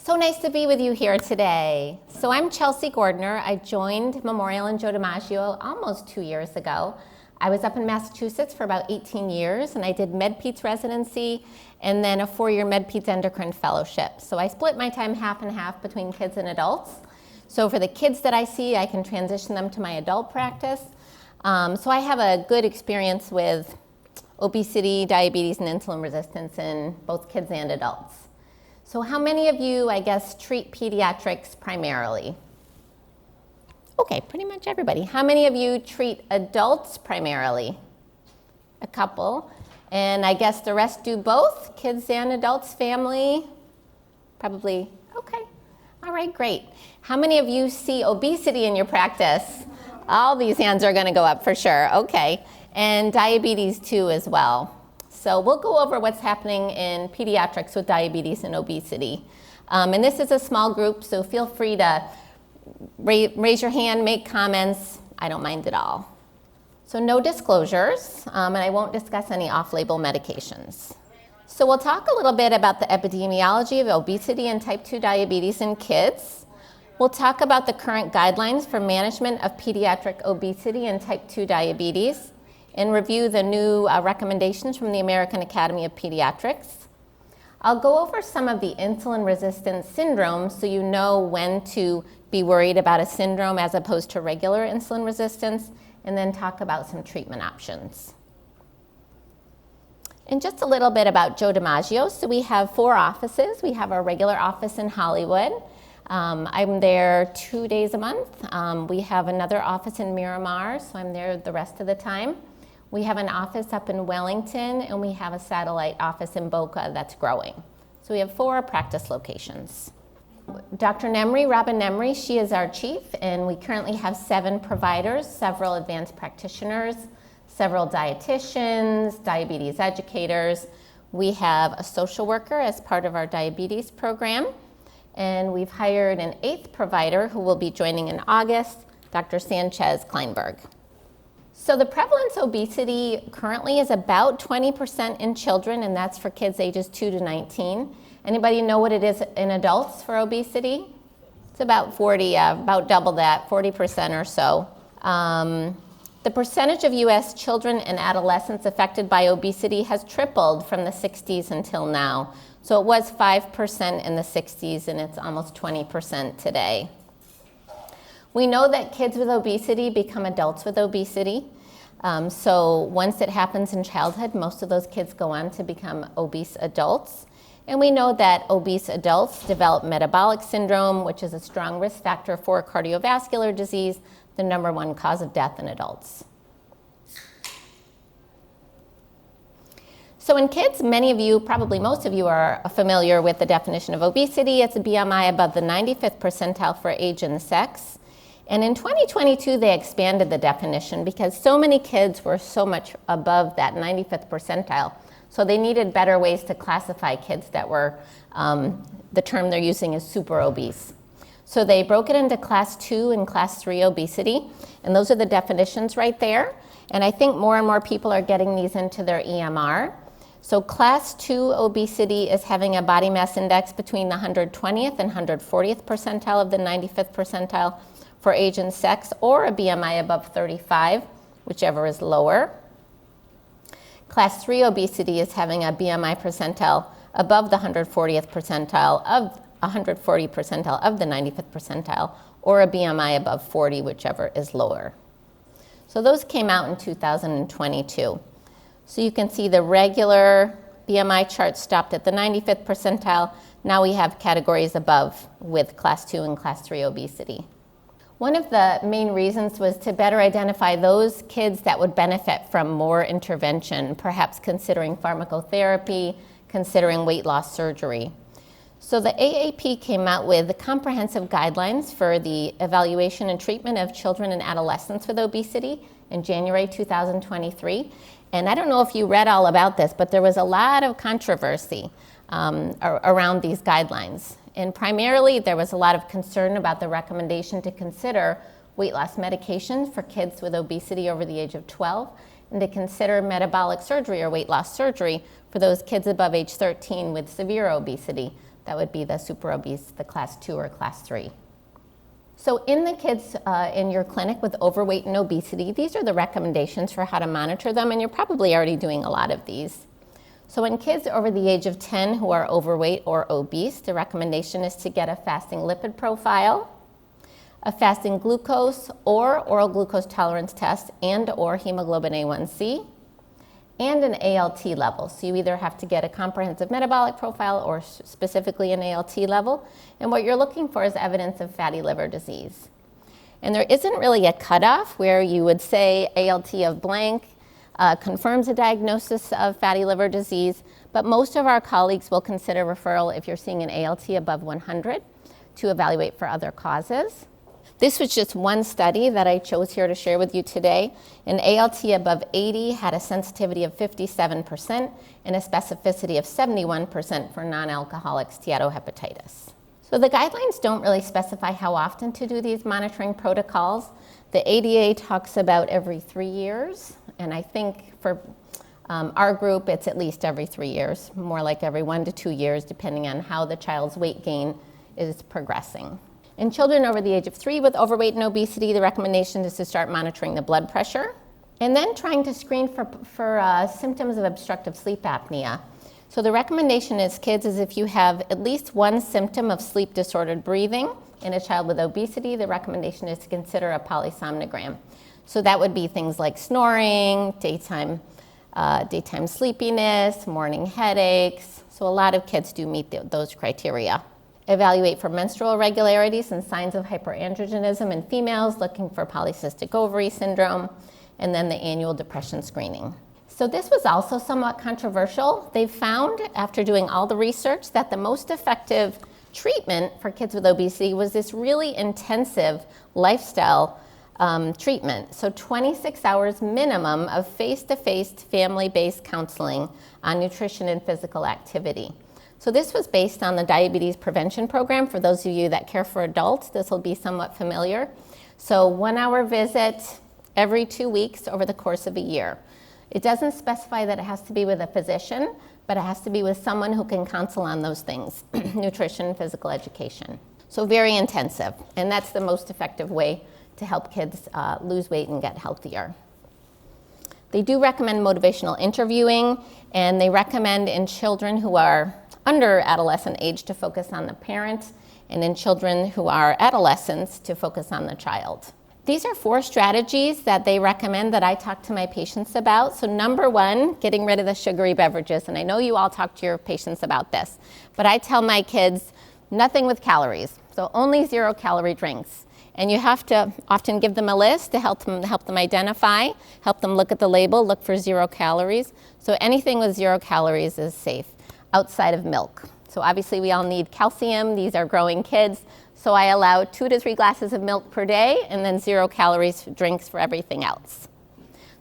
So nice to be with you here today. So I'm Chelsea Gordner. I joined Memorial and Joe DiMaggio almost 2 years ago. I was up in Massachusetts for about 18 years, and I did MedPeds residency and then a 4-year MedPeds endocrine fellowship. So I split my time half and half between kids and adults. So for the kids that I see, I can transition them to my adult practice. So I have a good experience with obesity, diabetes, and insulin resistance in both kids and adults. So how many of you, I guess, treat pediatrics primarily? Okay, pretty much everybody. How many of you treat adults primarily? A couple. And I guess the rest do both, kids and adults, family? Probably, okay. All right, great. How many of you see obesity in your practice? All these hands are gonna go up for sure, okay. And diabetes too as well. So we'll go over what's happening in pediatrics with diabetes and obesity. And this is a small group, so feel free to raise your hand, make comments. I don't mind at all. So no disclosures, and I won't discuss any off-label medications. So we'll talk a little bit about the epidemiology of obesity and type 2 diabetes in kids. We'll talk about the current guidelines for management of pediatric obesity and type 2 diabetes, and review the new recommendations from the American Academy of Pediatrics. I'll go over some of the insulin resistance syndromes so you know when to be worried about a syndrome as opposed to regular insulin resistance, and then talk about some treatment options. And just a little bit about Joe DiMaggio. So we have 4 offices. We have our regular office in Hollywood. I'm there 2 days a month. We have another office in Miramar, so I'm there the rest of the time. We have an office up in Wellington, and we have a satellite office in Boca that's growing. So we have 4 practice locations. Dr. Nemri, Robin Nemri, she is our chief, and we currently have 7 providers, several advanced practitioners, several dietitians, diabetes educators. We have a social worker as part of our diabetes program, and we've hired an 8th provider who will be joining in August, Dr. Sanchez Kleinberg. So the prevalence of obesity currently is about 20% in children, and that's for kids ages 2 to 19. Anybody know what it is in adults for obesity? It's about 40, about double that, 40% or so. The percentage of US children and adolescents affected by obesity has tripled from the 60s until now. So it was 5% in the 60s, and it's almost 20% today. We know that kids with obesity become adults with obesity. So once it happens in childhood, most of those kids go on to become obese adults. And we know that obese adults develop metabolic syndrome, which is a strong risk factor for cardiovascular disease, the #1 cause of death in adults. So in kids, many of you, probably most of you, are familiar with the definition of obesity. It's a BMI above the 95th percentile for age and sex. And in 2022, they expanded the definition because so many kids were so much above that 95th percentile. So they needed better ways to classify kids that were, the term they're using is super obese. So they broke it into class 2 and class 3 obesity, and those are the definitions right there. And I think more and more people are getting these into their EMR. So class 2 obesity is having a body mass index between the 120th and 140th percentile of the 95th percentile for age and sex, or a BMI above 35, whichever is lower. Class 3 obesity is having a BMI percentile above the 140th percentile of 140 percentile of the 95th percentile, or a BMI above 40, whichever is lower. So those came out in 2022. So you can see the regular BMI chart stopped at the 95th percentile. Now we have categories above with class 2 and class 3 obesity. One of the main reasons was to better identify those kids that would benefit from more intervention, perhaps considering pharmacotherapy, considering weight loss surgery. So the AAP came out with the comprehensive guidelines for the evaluation and treatment of children and adolescents with obesity in January 2023. And I don't know if you read all about this, but there was a lot of controversy around these guidelines. And primarily, there was a lot of concern about the recommendation to consider weight loss medications for kids with obesity over the age of 12, and to consider metabolic surgery or weight loss surgery for those kids above age 13 with severe obesity. That would be the super obese, the class 2 or class 3. So in the kids in your clinic with overweight and obesity, these are the recommendations for how to monitor them, and you're probably already doing a lot of these. So in kids over the age of 10 who are overweight or obese, the recommendation is to get a fasting lipid profile, a fasting glucose or oral glucose tolerance test and or hemoglobin A1C, and an ALT level. So you either have to get a comprehensive metabolic profile or specifically an ALT level. And what you're looking for is evidence of fatty liver disease. And there isn't really a cutoff where you would say ALT of blank confirms a diagnosis of fatty liver disease, but most of our colleagues will consider referral if you're seeing an ALT above 100 to evaluate for other causes. This was just one study that I chose here to share with you today. An ALT above 80 had a sensitivity of 57% and a specificity of 71% for non-alcoholic steatohepatitis. So the guidelines don't really specify how often to do these monitoring protocols. The ADA talks about every 3 years, and I think for our group it's at least every 3 years, more like every 1 to 2 years, depending on how the child's weight gain is progressing. In children over the age of 3 with overweight and obesity, the recommendation is to start monitoring the blood pressure and then trying to screen for symptoms of obstructive sleep apnea. So the recommendation is kids is if you have at least one symptom of sleep disordered breathing in a child with obesity, the recommendation is to consider a polysomnogram. So that would be things like snoring, daytime sleepiness, morning headaches. So a lot of kids do meet those criteria. Evaluate for menstrual irregularities and signs of hyperandrogenism in females, looking for polycystic ovary syndrome, and then the annual depression screening. So this was also somewhat controversial. They found, after doing all the research, that the most effective treatment for kids with obesity was this really intensive lifestyle treatment. So 26 hours minimum of face-to-face family-based counseling on nutrition and physical activity. So this was based on the diabetes prevention program. For those of you that care for adults, this will be somewhat familiar. So 1 hour visit every 2 weeks over the course of a year. It doesn't specify that it has to be with a physician, but it has to be with someone who can counsel on those things, nutrition, physical education. So very intensive, and that's the most effective way to help kids lose weight and get healthier. They do recommend motivational interviewing, and they recommend in children who are under adolescent age to focus on the parent, and in children who are adolescents to focus on the child. These are 4 strategies that they recommend that I talk to my patients about. So number 1, getting rid of the sugary beverages. And I know you all talk to your patients about this, but I tell my kids nothing with calories. So only 0-calorie drinks. And you have to often give them a list to help them identify, help them look at the label, look for 0 calories. So anything with 0 calories is safe outside of milk. So obviously we all need calcium. These are growing kids. So I allow 2 to 3 glasses of milk per day and then 0 calories drinks for everything else.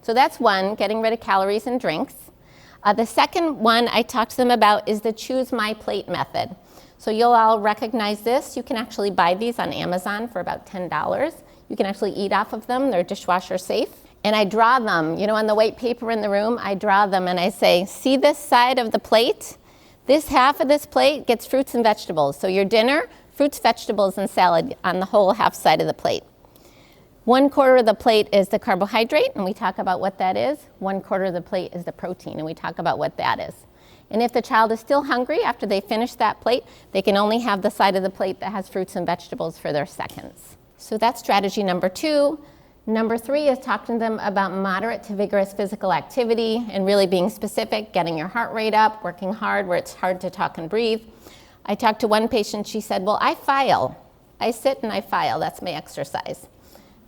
So that's one, getting rid of calories and drinks. The second one I talk to them about is the choose my plate method. So you'll all recognize this. You can actually buy these on Amazon for about $10. You can actually eat off of them. They're dishwasher safe. And I draw them, on the white paper in the room, I draw them and I say, see this side of the plate? This half of this plate gets fruits and vegetables. So your dinner, fruits, vegetables, and salad on the whole half side of the plate. 1/4 of the plate is the carbohydrate, and we talk about what that is. 1/4 of the plate is the protein, and we talk about what that is. And if the child is still hungry after they finish that plate, they can only have the side of the plate that has fruits and vegetables for their seconds. So that's strategy number 2. Number 3 is talking to them about moderate to vigorous physical activity and really being specific, getting your heart rate up, working hard where it's hard to talk and breathe. I talked to one patient, she said, well, I file. I sit and I file, that's my exercise.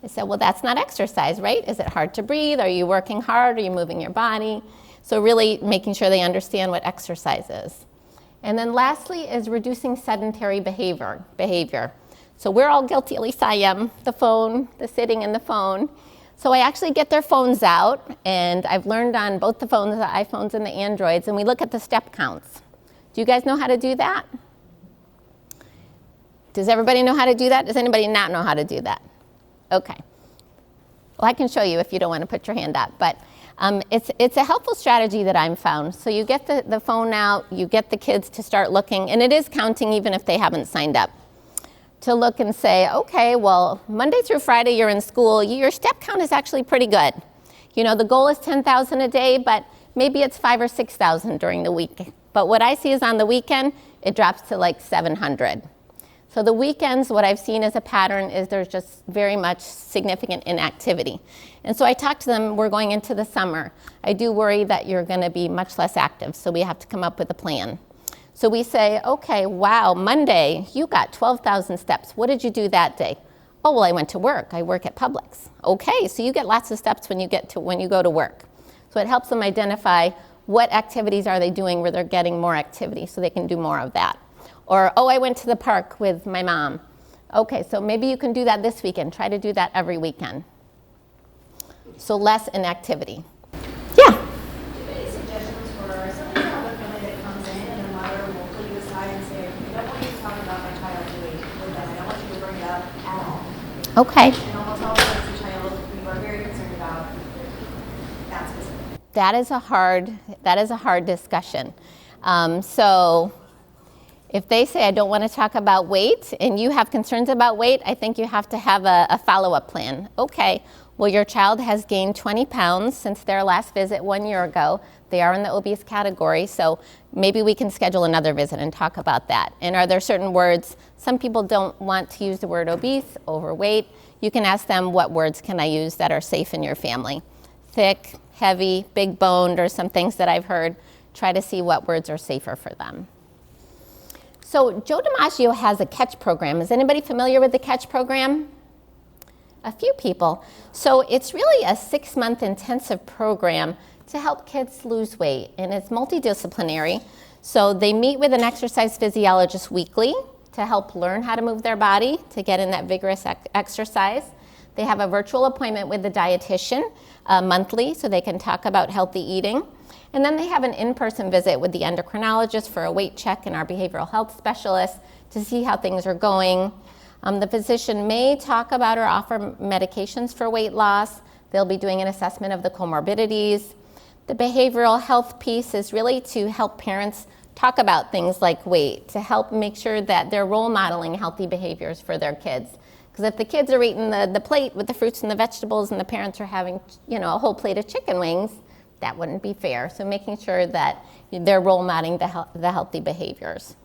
I said, well, that's not exercise, right? Is it hard to breathe? Are you working hard? Are you moving your body? So really making sure they understand what exercise is. And then lastly is reducing sedentary behavior. So we're all guilty, at least I am, the phone, the sitting and the phone. So I actually get their phones out, and I've learned on both the phones, the iPhones and the Androids, and we look at the step counts. Do you guys know how to do that? Does everybody know how to do that? Does anybody not know how to do that? Okay. Well, I can show you if you don't want to put your hand up. But It's a helpful strategy that I'm found. So you get the phone out, you get the kids to start looking, and it is counting even if they haven't signed up. To look and say, okay, well, Monday through Friday you're in school, your step count is actually pretty good. You know, the goal is 10,000 a day, but maybe it's 5,000 or 6,000 during the week. But what I see is on the weekend, it drops to like 700. So the weekends, what I've seen as a pattern is there's just very much significant inactivity. And so I talk to them, we're going into the summer. I do worry that you're gonna be much less active, so we have to come up with a plan. So we say, okay, wow, Monday, you got 12,000 steps. What did you do that day? Oh, well, I went to work. I work at Publix. Okay, so you get lots of steps when you go to work. So it helps them identify what activities are they doing where they're getting more activity so they can do more of that. Or, oh, I went to the park with my mom. Okay, so maybe you can do that this weekend. Try to do that every weekend. So less inactivity. Yeah? Do you have any suggestions for somebody who have a family that comes in and their mother will pull you aside and say, I don't want you to talk about my child's weight with them. I don't want you to bring it up at all. Okay. And almost always as a child, we are very concerned about that specific. That is a hard discussion. So if they say, I don't want to talk about weight, and you have concerns about weight, I think you have to have a follow-up plan. Okay, well, your child has gained 20 pounds since their last visit 1 year ago. They are in the obese category, so maybe we can schedule another visit and talk about that. And are there certain words? Some people don't want to use the word obese, overweight. You can ask them, what words can I use that are safe in your family? Thick, heavy, big boned, or some things that I've heard. Try to see what words are safer for them. So Joe DiMaggio has a CATCH program. Is anybody familiar with the CATCH program? A few people. So it's really a 6-month intensive program to help kids lose weight, and it's multidisciplinary. So they meet with an exercise physiologist weekly to help learn how to move their body, to get in that vigorous exercise. They have a virtual appointment with the dietitian monthly so they can talk about healthy eating. And then they have an in-person visit with the endocrinologist for a weight check and our behavioral health specialist to see how things are going. The physician may talk about or offer medications for weight loss. They'll be doing an assessment of the comorbidities. The behavioral health piece is really to help parents talk about things like weight, to help make sure that they're role modeling healthy behaviors for their kids. Because if the kids are eating the plate with the fruits and the vegetables and the parents are having, a whole plate of chicken wings, that wouldn't be fair. So making sure that they're role modeling the healthy behaviors.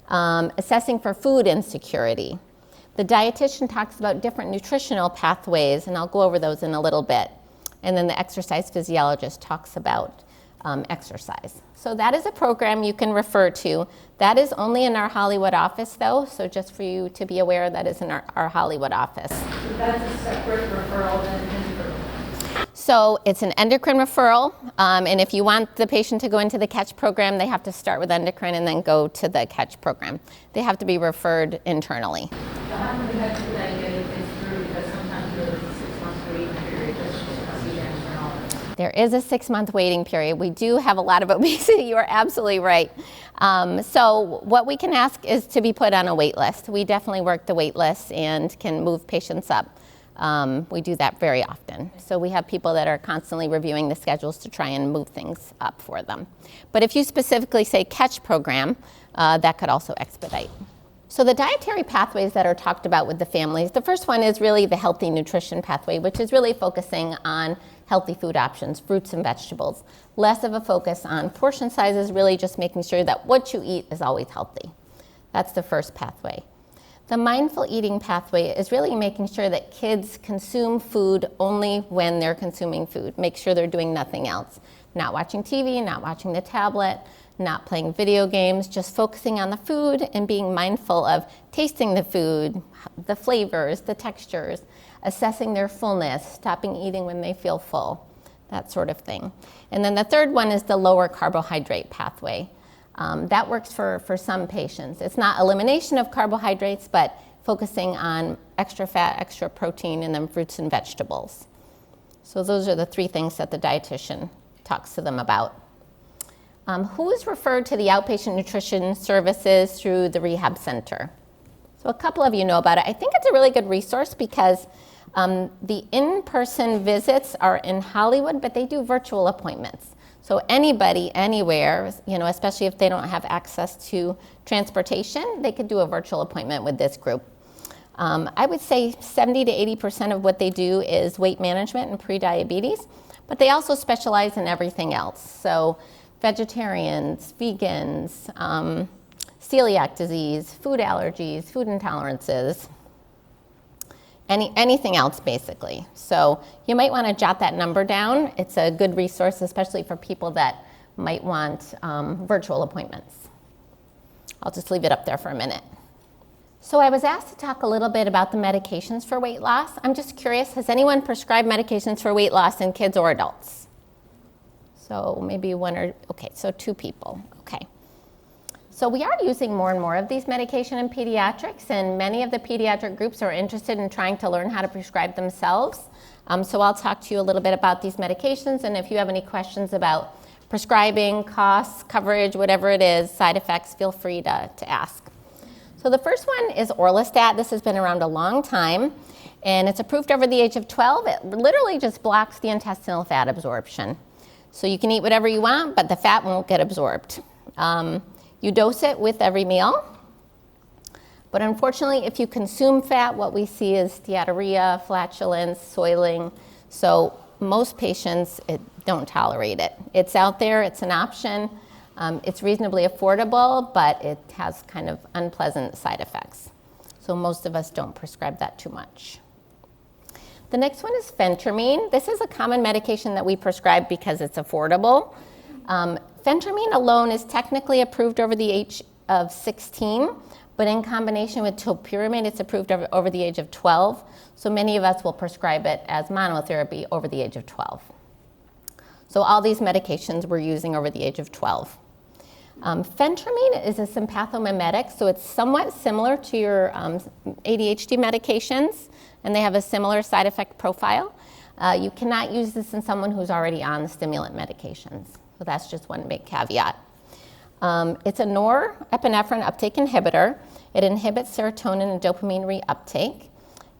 Assessing for food insecurity. The dietitian talks about different nutritional pathways, and I'll go over those in a little bit. And then the exercise physiologist talks about exercise. So that is a program you can refer to. That is only in our Hollywood office, though, so just for you to be aware, that is in our Hollywood office. So that's a separate referral than endocrine. So it's an endocrine referral, and if you want the patient to go into the CATCH program, they have to start with endocrine and then go to the CATCH program. They have to be referred internally. So how many have to then get things through, because sometimes there's a 6-month waiting period just to see the endocrinologist? There is a 6-month waiting period. We do have a lot of obesity, you are absolutely right. So what we can ask is to be put on a wait list. We definitely work the wait list and can move patients up. We do that very often. So we have people that are constantly reviewing the schedules to try and move things up for them. But if you specifically say CATCH program, that could also expedite. So the dietary pathways that are talked about with the families, the first one is really the healthy nutrition pathway, which is really focusing on healthy food options, fruits and vegetables. Less of a focus on portion sizes, really just making sure that what you eat is always healthy. That's the first pathway. The mindful eating pathway is really making sure that kids consume food only when they're consuming food. Make sure they're doing nothing else. Not watching TV, not watching the tablet, not playing video games, just focusing on the food and being mindful of tasting the food, the flavors, the textures, assessing their fullness, stopping eating when they feel full, that sort of thing. And then the third one is the lower carbohydrate pathway. That works for some patients. It's not elimination of carbohydrates, but focusing on extra fat, extra protein, and then fruits and vegetables. So those are the 3 things that the dietitian talks to them about. Who is referred to the outpatient nutrition services through the rehab center? So a couple of you know about it. I think it's a really good resource because the in-person visits are in Hollywood, but they do virtual appointments. So anybody, anywhere, especially if they don't have access to transportation, they could do a virtual appointment with this group. I would say 70 to 80% of what they do is weight management and prediabetes, but they also specialize in everything else. So vegetarians, vegans, celiac disease, food allergies, food intolerances, anything else basically. So you might want to jot that number down. It's a good resource, especially for people that might want virtual appointments. I'll just leave it up there for a minute. So I was asked to talk a little bit about the medications for weight loss. I'm just curious, has anyone prescribed medications for weight loss in kids or adults? So maybe so 2 people, okay. So we are using more and more of these medication in pediatrics, and many of the pediatric groups are interested in trying to learn how to prescribe themselves. So I'll talk to you a little bit about these medications, and if you have any questions about prescribing, costs, coverage, whatever it is, side effects, feel free to ask. So the first one is Orlistat. This has been around a long time, and it's approved over the age of 12. It literally just blocks the intestinal fat absorption. So you can eat whatever you want, but the fat won't get absorbed. You dose it with every meal. But unfortunately, if you consume fat, what we see is steatorrhea, flatulence, soiling. So most patients don't tolerate it. It's out there, it's an option. It's reasonably affordable, but it has kind of unpleasant side effects. So most of us don't prescribe that too much. The next one is phentermine. This is a common medication that we prescribe because it's affordable. Phentermine alone is technically approved over the age of 16, but in combination with topiramate, it's approved over the age of 12. So many of us will prescribe it as monotherapy over the age of 12. So all these medications we're using over the age of 12. Phentermine is a sympathomimetic, so it's somewhat similar to your ADHD medications, and they have a similar side effect profile. You cannot use this in someone who's already on stimulant medications. So that's just one big caveat. It's a norepinephrine uptake inhibitor. It inhibits serotonin and dopamine reuptake.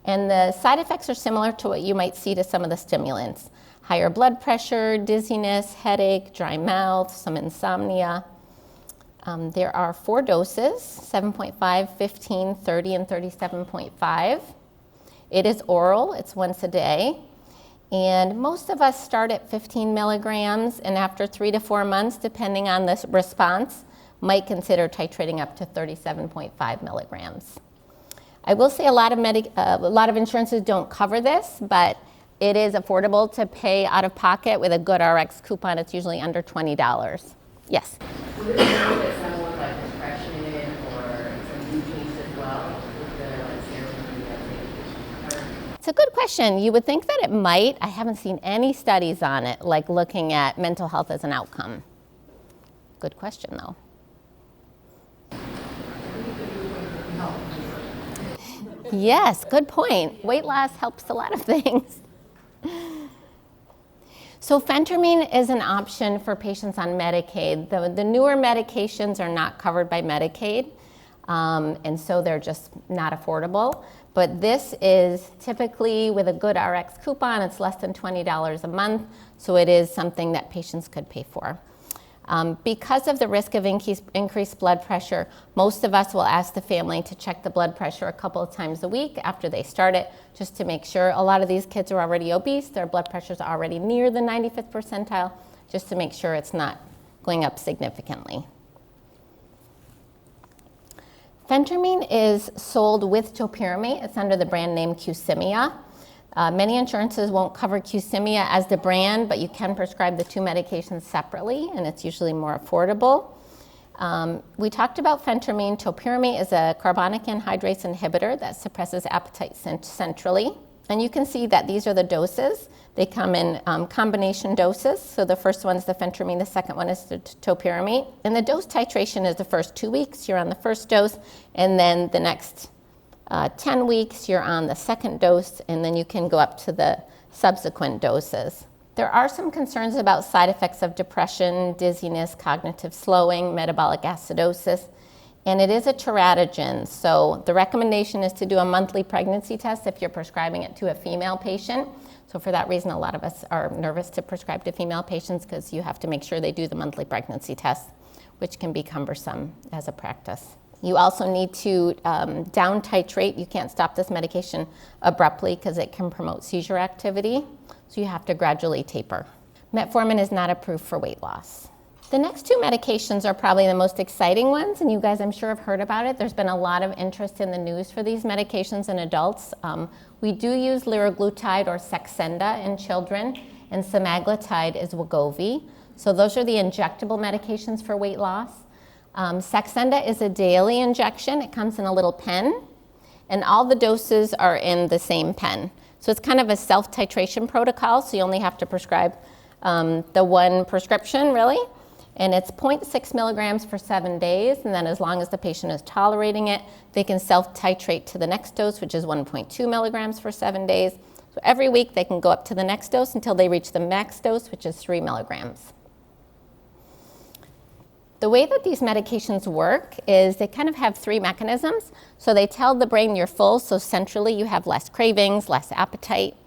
And the side effects are similar to what you might see to some of the stimulants. Higher blood pressure, dizziness, headache, dry mouth, some insomnia. There are 4 doses, 7.5, 15, 30, and 37.5. It is oral, it's once a day. And most of us start at 15 milligrams, and after 3 to 4 months, depending on the response, might consider titrating up to 37.5 milligrams. I will say a lot of insurances don't cover this, but it is affordable to pay out of pocket with a good RX coupon. It's usually under $20. Yes? Would it know that someone like depression or some mood changes as well with the serotonin? It's a good question. You would think that it might. I haven't seen any studies on it, like looking at mental health as an outcome. Good question, though. Yes, good point. Weight loss helps a lot of things. So phentermine is an option for patients on Medicaid. The newer medications are not covered by Medicaid, and so they're just not affordable. But this is typically with a good RX coupon, it's less than $20 a month, so it is something that patients could pay for. Because of the risk of increased blood pressure, most of us will ask the family to check the blood pressure a couple of times a week after they start it, just to make sure. A lot of these kids are already obese, their blood pressures are already near the 95th percentile, just to make sure it's not going up significantly. Phentermine is sold with topiramate. It's under the brand name Qsymia. Many insurances won't cover Qsymia as the brand, but you can prescribe the 2 medications separately, and it's usually more affordable. We talked about phentermine. Topiramate is a carbonic anhydrase inhibitor that suppresses appetite centrally. And you can see that these are the doses. They come in combination doses. So the first one is the phentermine, the second one is the topiramate. And the dose titration is the first 2 weeks, you're on the first dose, and then the next 10 weeks, you're on the second dose, and then you can go up to the subsequent doses. There are some concerns about side effects of depression, dizziness, cognitive slowing, metabolic acidosis, And it is a teratogen, so the recommendation is to do a monthly pregnancy test if you're prescribing it to a female patient. So for that reason, a lot of us are nervous to prescribe to female patients because you have to make sure they do the monthly pregnancy test, which can be cumbersome as a practice. You also need to down titrate. You can't stop this medication abruptly because it can promote seizure activity, so you have to gradually taper. Metformin is not approved for weight loss. The next two medications are probably the most exciting ones, and you guys, I'm sure, have heard about it. There's been a lot of interest in the news for these medications in adults. We do use liraglutide or Saxenda in children, and semaglutide is Wegovy. So those are the injectable medications for weight loss. Saxenda is a daily injection. It comes in a little pen, and all the doses are in the same pen. So it's kind of a self-titration protocol, so you only have to prescribe the one prescription, really. And it's 0.6 milligrams for 7 days, and then as long as the patient is tolerating it, they can self-titrate to the next dose, which is 1.2 milligrams for 7 days. So every week they can go up to the next dose until they reach the max dose, which is 3 milligrams. The way that these medications work is they kind of have three mechanisms. So they tell the brain you're full, so centrally you have less cravings, less appetite.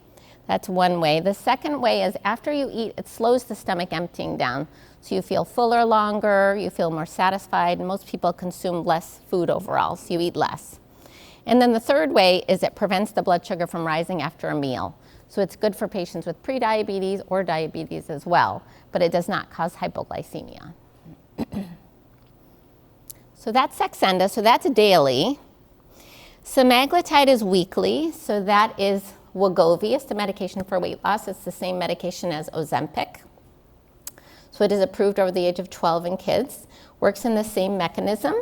That's one way. The second way is after you eat, it slows the stomach emptying down. So you feel fuller longer, you feel more satisfied, and most people consume less food overall, so you eat less. And then the third way is it prevents the blood sugar from rising after a meal. So it's good for patients with prediabetes or diabetes as well, but it does not cause hypoglycemia. So that's Saxenda, so that's daily. Semaglutide is weekly, so that is Wegovy. It's the medication for weight loss. It's the same medication as Ozempic. So it is approved over the age of 12 in kids. Works in the same mechanism.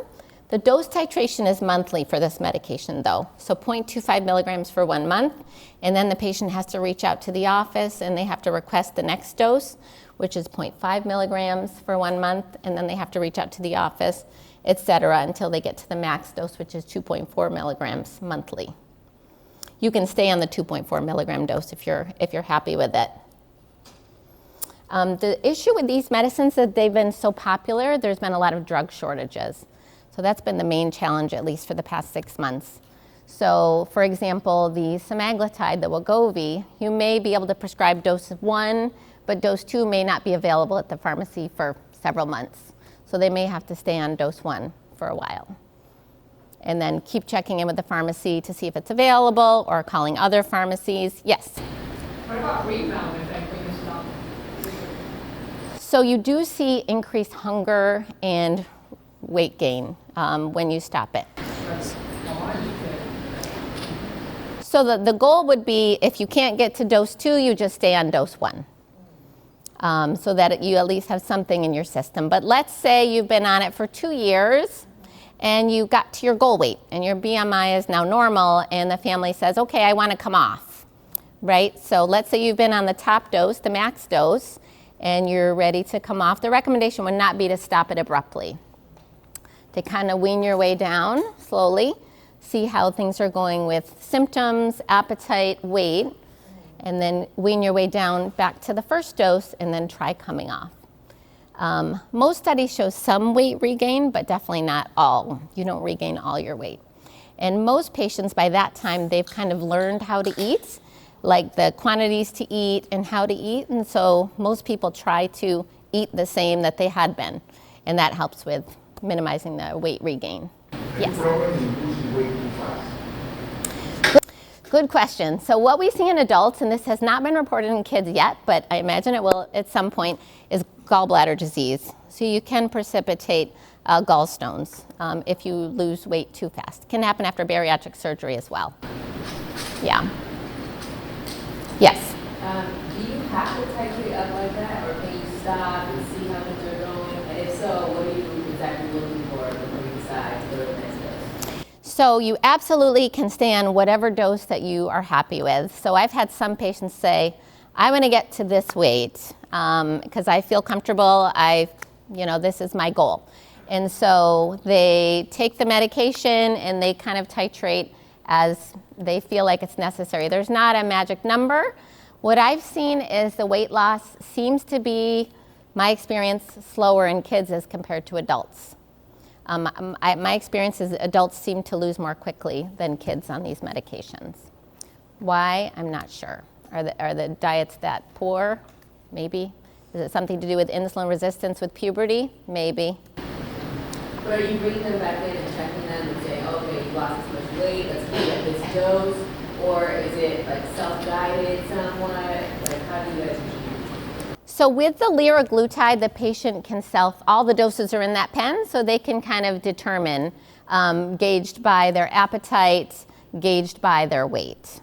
The dose titration is monthly for this medication though. So 0.25 milligrams for 1 month, and then the patient has to reach out to the office and they have to request the next dose, which is 0.5 milligrams for 1 month, and then they have to reach out to the office, etc., until they get to the max dose, which is 2.4 milligrams monthly. You can stay on the 2.4 milligram dose if you're happy with it. The issue with these medicines is that they've been so popular, there's been a lot of drug shortages. So that's been the main challenge, at least for the past 6 months. So for example, the semaglutide, the Wegovy, you may be able to prescribe dose 1, but dose 2 may not be available at the pharmacy for several months. So they may have to stay on dose 1 for a while. And then keep checking in with the pharmacy to see if it's available or calling other pharmacies. Yes? What about rebound effect when you stop? So you do see increased hunger and weight gain when you stop it. So the goal would be if you can't get to dose 2, you just stay on dose 1. So that you at least have something in your system. But let's say you've been on it for 2 years and you got to your goal weight and your BMI is now normal and the family says, okay, I want to come off, right? So let's say you've been on the top dose, the max dose, and you're ready to come off. The recommendation would not be to stop it abruptly. To kind of wean your way down slowly, see how things are going with symptoms, appetite, weight, and then wean your way down back to the first dose and then try coming off. Most studies show some weight regain, but definitely not all. You don't regain all your weight. And most patients by that time, they've kind of learned how to eat, like the quantities to eat and how to eat. And so most people try to eat the same that they had been. And that helps with minimizing the weight regain. Yes? The problem is losing weight too fast. Good question. So what we see in adults, and this has not been reported in kids yet, but I imagine it will at some point, is gallbladder disease. So you can precipitate gallstones if you lose weight too fast. It can happen after bariatric surgery as well. Yeah. Yes? Do you have to titrate up like that, or can you stop and see how things are going? And if so, what are you exactly looking for before you decide to go to the next dose? So you absolutely can stay on whatever dose that you are happy with. So I've had some patients say, I want to get to this weight because I feel comfortable. This is my goal. And so they take the medication and they kind of titrate as they feel like it's necessary. There's not a magic number. What I've seen is the weight loss seems to be, my experience, slower in kids as compared to adults. My experience is adults seem to lose more quickly than kids on these medications. Why? I'm not sure. Are the diets that poor? Maybe. Is it something to do with insulin resistance with puberty? Maybe. But are you bringing them back in and checking them and saying, okay, you lost this much weight, let's keep at this dose? Or is it like self-guided somewhat? Like how do you guys do? So with the liraglutide, the patient can all the doses are in that pen, so they can kind of determine, gauged by their appetite, gauged by their weight.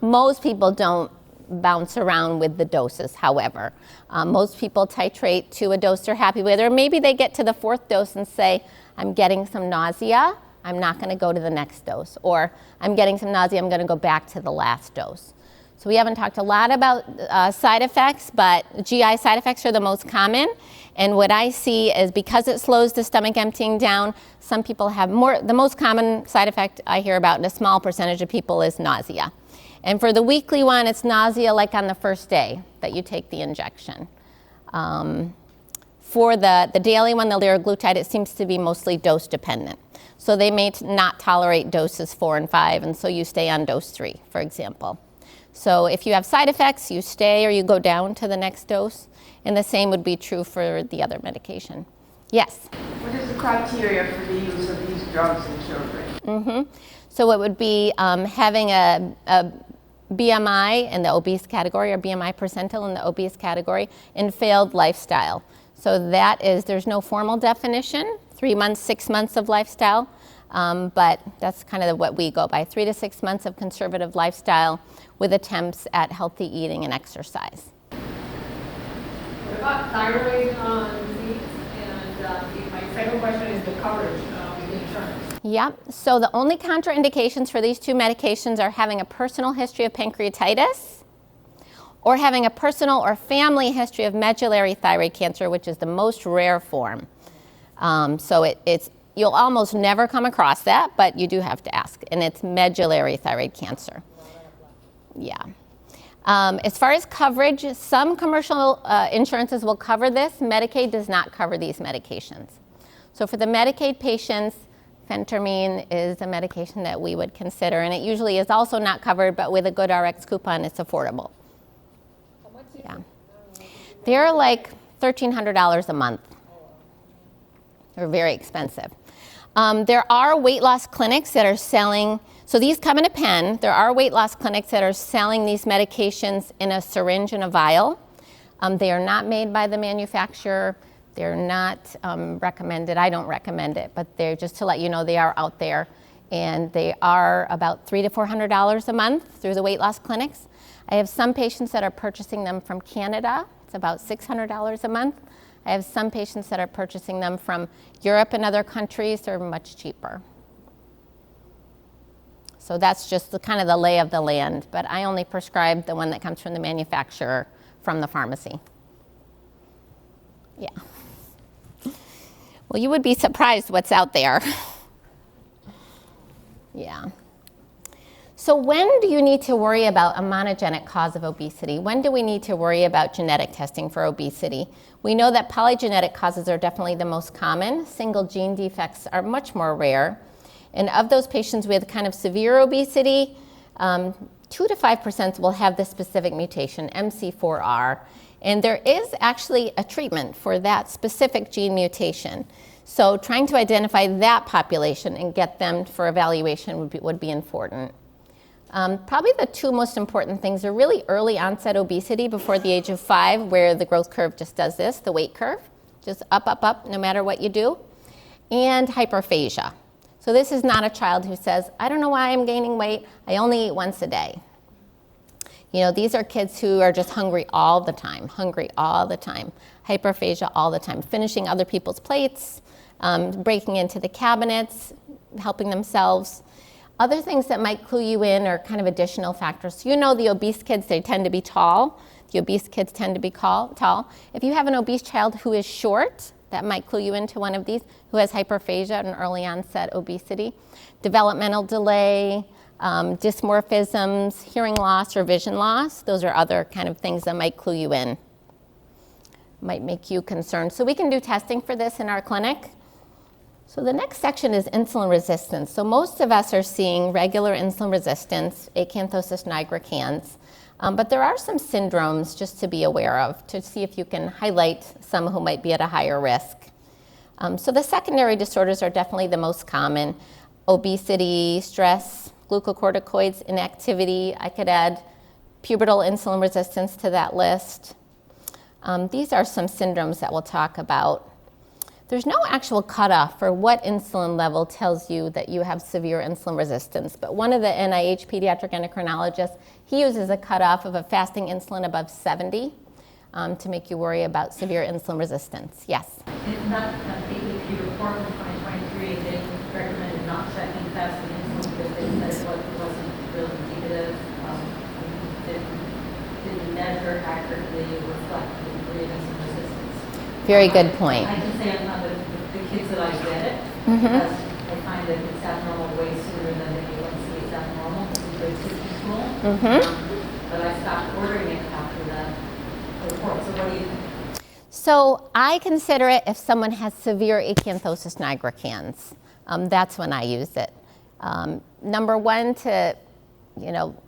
Most people don't bounce around with the doses, however. Most people titrate to a dose they're happy with, or maybe they get to the 4th dose and say, I'm getting some nausea, I'm not going to go to the next dose, or I'm getting some nausea, I'm going to go back to the last dose. So we haven't talked a lot about side effects, but GI side effects are the most common. And what I see is because it slows the stomach emptying down, some people have the most common side effect I hear about in a small percentage of people is nausea. And for the weekly one, it's nausea like on the first day that you take the injection. For the daily one, the liraglutide, it seems to be mostly dose dependent. So they may not tolerate doses 4 and 5, and so you stay on dose 3, for example. So if you have side effects, you stay or you go down to the next dose. And the same would be true for the other medication. Yes? What is the criteria for the use of these drugs in children? So it would be having a BMI in the obese category, or BMI percentile in the obese category, and failed lifestyle. So that is, there's no formal definition, 3 months, 6 months of lifestyle, but that's kind of what we go by, 3 to 6 months of conservative lifestyle with attempts at healthy eating and exercise. What about thyroid disease? And my second question is the coverage with the insurance. Yep, so the only contraindications for these 2 medications are having a personal history of pancreatitis or having a personal or family history of medullary thyroid cancer, which is the most rare form. So you'll almost never come across that, but you do have to ask, and it's medullary thyroid cancer. Yeah. As far as coverage, some commercial insurances will cover this. Medicaid does not cover these medications. So for the Medicaid patients, phentermine is a medication that we would consider, and it usually is also not covered, but with a good RX coupon, it's affordable. How much is Yeah. it? They're like $1,300 a month. They're very expensive. There are weight loss clinics that are selling, so these come in a pen. There are weight loss clinics that are selling these medications in a syringe and a vial. They are not made by the manufacturer. They're not recommended. I don't recommend it, but they're just to let you know they are out there. And they are about $300 to $400 a month through the weight loss clinics. I have some patients that are purchasing them from Canada. It's about $600 a month. I have some patients that are purchasing them from Europe and other countries. They're much cheaper. So that's just kind of the lay of the land. But I only prescribe the one that comes from the manufacturer from the pharmacy. Yeah. Well, you would be surprised what's out there. Yeah. So when do you need to worry about a monogenic cause of obesity? When do we need to worry about genetic testing for obesity? We know that polygenetic causes are definitely the most common. Single gene defects are much more rare. And of those patients with kind of severe obesity, 2 to 5% will have this specific mutation, MC4R. And there is actually a treatment for that specific gene mutation. So trying to identify that population and get them for evaluation would be important. Probably the 2 most important things are really early onset obesity before the age of 5, where the growth curve just does this, the weight curve, just up, up, up, no matter what you do, and hyperphagia. So this is not a child who says, I don't know why I'm gaining weight, I only eat once a day. You know, these are kids who are just hungry all the time, hyperphagia all the time, finishing other people's plates, breaking into the cabinets, helping themselves. Other things that might clue you in are kind of additional factors. So you know the obese kids, they tend to be tall. The obese kids tend to be tall. If you have an obese child who is short, that might clue you into one of these, who has hyperphagia and early onset obesity. Developmental delay, dysmorphisms, hearing loss or vision loss, those are other kind of things that might clue you in, might make you concerned. So we can do testing for this in our clinic. So the next section is insulin resistance. So most of us are seeing regular insulin resistance, acanthosis nigricans, but there are some syndromes just to be aware of to see if you can highlight some who might be at a higher risk. So the secondary disorders are definitely the most common: obesity, stress, glucocorticoids, inactivity. I could add pubertal insulin resistance to that list. These are some syndromes that we'll talk about. There's no actual cutoff for what insulin level tells you that you have severe insulin resistance, but one of the NIH pediatric endocrinologists, he uses a cutoff of a fasting insulin above 70 to make you worry about severe insulin resistance. Yes? In that AAP report from 2023, they recommended not checking fasting insulin because they said it wasn't really indicative. Didn't measure accurately reflect the degree of insulin resistance. Very good point. I can say on the kids that I get it, Mm-hmm. because I find that it's abnormal way sooner than the A1C is abnormal. This is very control. Mm-hmm. But I stopped ordering it after the report. So what do you think? So I consider it if someone has severe acanthosis nigricans. That's when I use it. Number one, to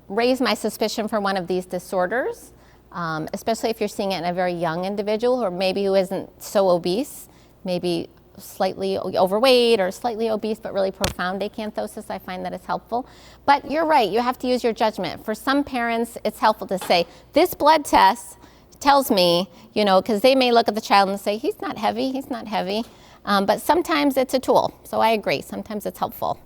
raise my suspicion for one of these disorders, especially if you're seeing it in a very young individual or maybe who isn't so obese, maybe slightly overweight or slightly obese but really profound acanthosis. I find that it's helpful. But you're right, you have to use your judgment. For some parents, it's helpful to say, this blood test tells me, because they may look at the child and say, he's not heavy. But sometimes it's a tool. So I agree, sometimes it's helpful.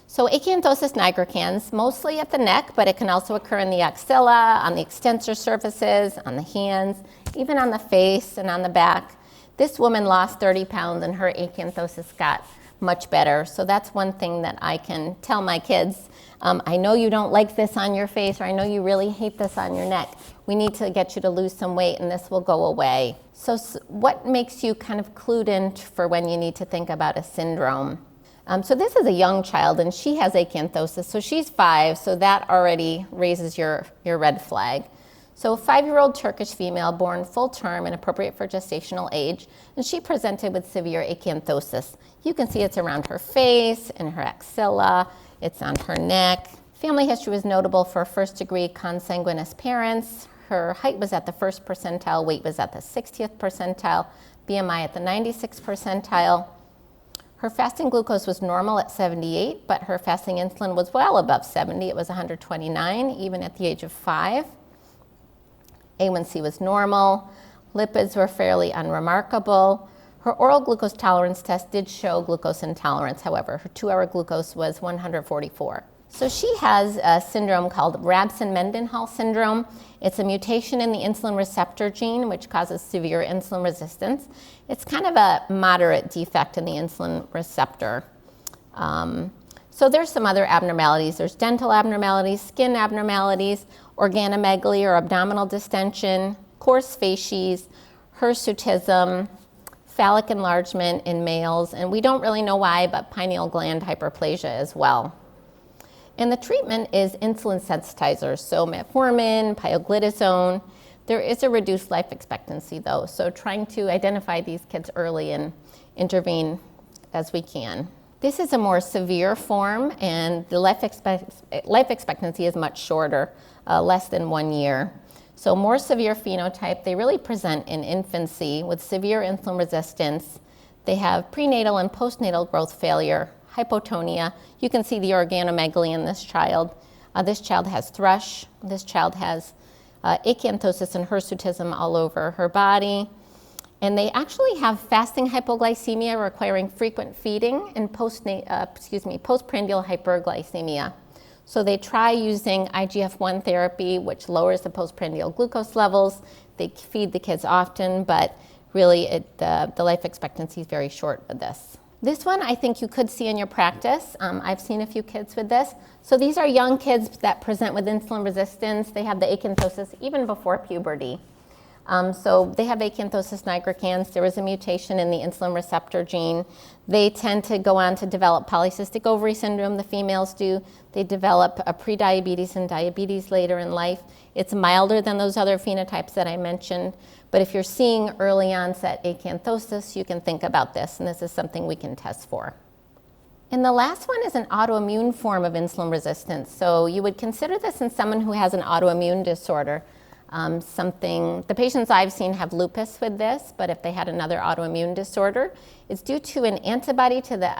So acanthosis nigricans, mostly at the neck, but it can also occur in the axilla, on the extensor surfaces, on the hands, even on the face and on the back. This woman lost 30 pounds and her acanthosis got much better. So that's one thing that I can tell my kids. I know you don't like this on your face, or I know you really hate this on your neck. We need to get you to lose some weight and this will go away. So what makes you kind of clued in for when you need to think about a syndrome? So this is a young child and she has acanthosis. So she's 5, so that already raises your red flag. So a 5-year-old Turkish female born full term and appropriate for gestational age, and she presented with severe acanthosis. You can see it's around her face, in her axilla, it's on her neck. Family history was notable for first-degree consanguineous parents. Her height was at the 1st percentile, weight was at the 60th percentile, BMI at the 96th percentile. Her fasting glucose was normal at 78, but her fasting insulin was well above 70. It was 129, even at the age of 5. A1C was normal. Lipids were fairly unremarkable. Her oral glucose tolerance test did show glucose intolerance, however. Her 2-hour glucose was 144. So she has a syndrome called Rabson-Mendenhall syndrome. It's a mutation in the insulin receptor gene, which causes severe insulin resistance. It's kind of a moderate defect in the insulin receptor. So there's some other abnormalities. There's dental abnormalities, skin abnormalities, organomegaly or abdominal distension, coarse facies, hirsutism, phallic enlargement in males, and we don't really know why, but pineal gland hyperplasia as well. And the treatment is insulin sensitizers, so metformin, pioglitazone. There is a reduced life expectancy though, so trying to identify these kids early and intervene as we can. This is a more severe form, and the life expectancy is much shorter, less than 1 year. So more severe phenotype, they really present in infancy with severe insulin resistance. They have prenatal and postnatal growth failure, hypotonia. You can see the organomegaly in this child. This child has thrush. This child has acanthosis and hirsutism all over her body. And they actually have fasting hypoglycemia requiring frequent feeding and postprandial hyperglycemia. So they try using IGF-1 therapy, which lowers the postprandial glucose levels. They feed the kids often, but really the life expectancy is very short with this. This one I think you could see in your practice. I've seen a few kids with this. So these are young kids that present with insulin resistance. They have the acanthosis even before puberty. So they have acanthosis nigricans. There is a mutation in the insulin receptor gene. They tend to go on to develop polycystic ovary syndrome, the females do. They develop a prediabetes and diabetes later in life. It's milder than those other phenotypes that I mentioned, But if you're seeing early onset acanthosis, you can think about this, and this is something we can test for. And the last one is an autoimmune form of insulin resistance. So you would consider this in someone who has an autoimmune disorder. The patients I've seen have lupus with this, but if they had another autoimmune disorder, it's due to an antibody to the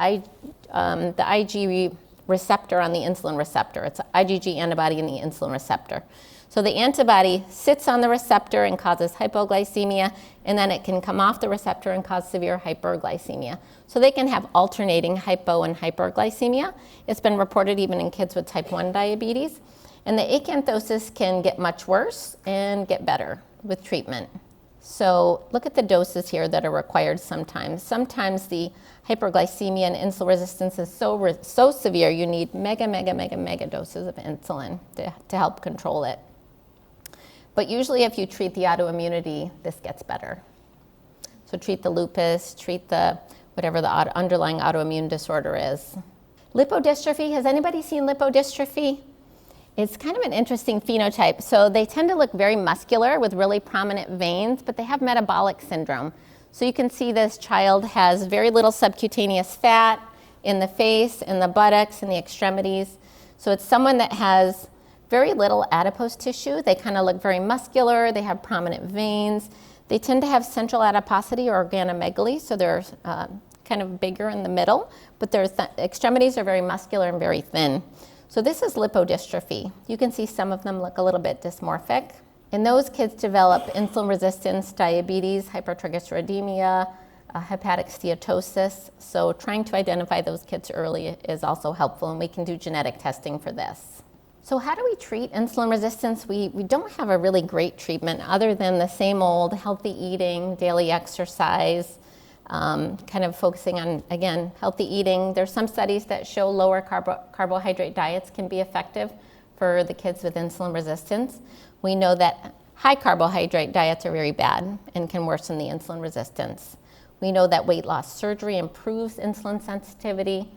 Ig receptor on the insulin receptor. It's an IgG antibody in the insulin receptor. So the antibody sits on the receptor and causes hypoglycemia, and then it can come off the receptor and cause severe hyperglycemia. So they can have alternating hypo and hyperglycemia. It's been reported even in kids with type 1 diabetes. And the acanthosis can get much worse and get better with treatment. So look at the doses here that are required sometimes. Sometimes the hyperglycemia and insulin resistance is so severe you need mega doses of insulin to help control it. But usually if you treat the autoimmunity, this gets better. So treat the lupus, treat whatever the underlying autoimmune disorder is. Lipodystrophy, has anybody seen lipodystrophy? It's kind of an interesting phenotype. So they tend to look very muscular with really prominent veins, but they have metabolic syndrome. So you can see this child has very little subcutaneous fat in the face, in the buttocks, in the extremities. So it's someone that has very little adipose tissue. They kind of look very muscular. They have prominent veins. They tend to have central adiposity or organomegaly, so they're kind of bigger in the middle, but their extremities are very muscular and very thin. So this is lipodystrophy. You can see some of them look a little bit dysmorphic. And those kids develop insulin resistance, diabetes, hypertriglyceridemia, hepatic steatosis. So trying to identify those kids early is also helpful, and we can do genetic testing for this. So how do we treat insulin resistance? We don't have a really great treatment other than the same old healthy eating, daily exercise, kind of focusing on, again, healthy eating. There's some studies that show lower carbohydrate diets can be effective for the kids with insulin resistance. We know that high carbohydrate diets are very bad and can worsen the insulin resistance. We know that weight loss surgery improves insulin sensitivity.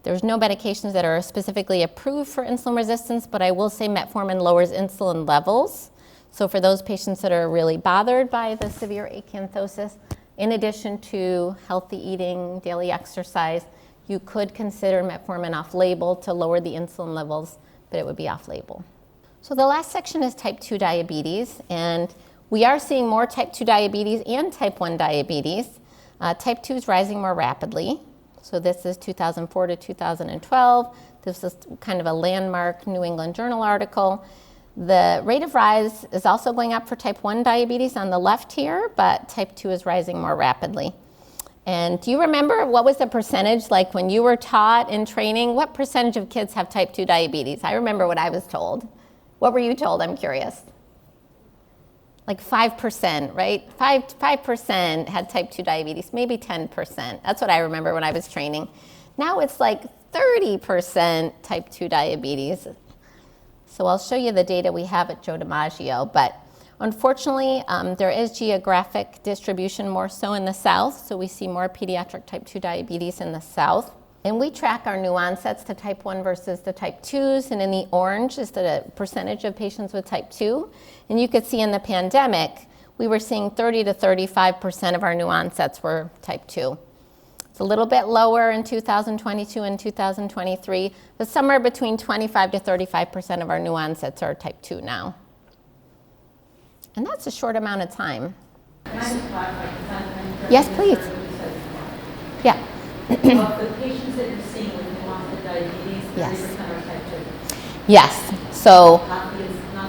There's no medications that are specifically approved for insulin resistance, but I will say metformin lowers insulin levels. So for those patients that are really bothered by the severe acanthosis, in addition to healthy eating, daily exercise, you could consider metformin off-label to lower the insulin levels, but it would be off-label. So the last section is type 2 diabetes, and we are seeing more type 2 diabetes and type 1 diabetes. Type 2 is rising more rapidly. So this is 2004 to 2012. This is kind of a landmark New England Journal article. The rate of rise is also going up for type 1 diabetes on the left here, but type 2 is rising more rapidly. And do you remember what was the percentage, like when you were taught in training, what percentage of kids have type 2 diabetes? I remember what I was told. What were you told? I'm curious. Like 5%, right? 5% had type 2 diabetes, maybe 10%. That's what I remember when I was training. Now it's like 30% type 2 diabetes. So I'll show you the data we have at Joe DiMaggio, but unfortunately, there is geographic distribution more so in the South, so we see more pediatric type 2 diabetes in the South. And we track our new onsets to type 1 versus the type 2s, and in the orange is the percentage of patients with type 2. And you could see in the pandemic, we were seeing 30 to 35% of our new onsets were type 2. It's a little bit lower in 2022 and 2023, but somewhere between 25 to 35% of our new onsets are type 2 now. And that's a short amount of time. Can I just clarify something? Yes, please. Yeah. Of the patients that you're seeing with new onset diabetes, 30% Yes. are type 2. Yes. So Not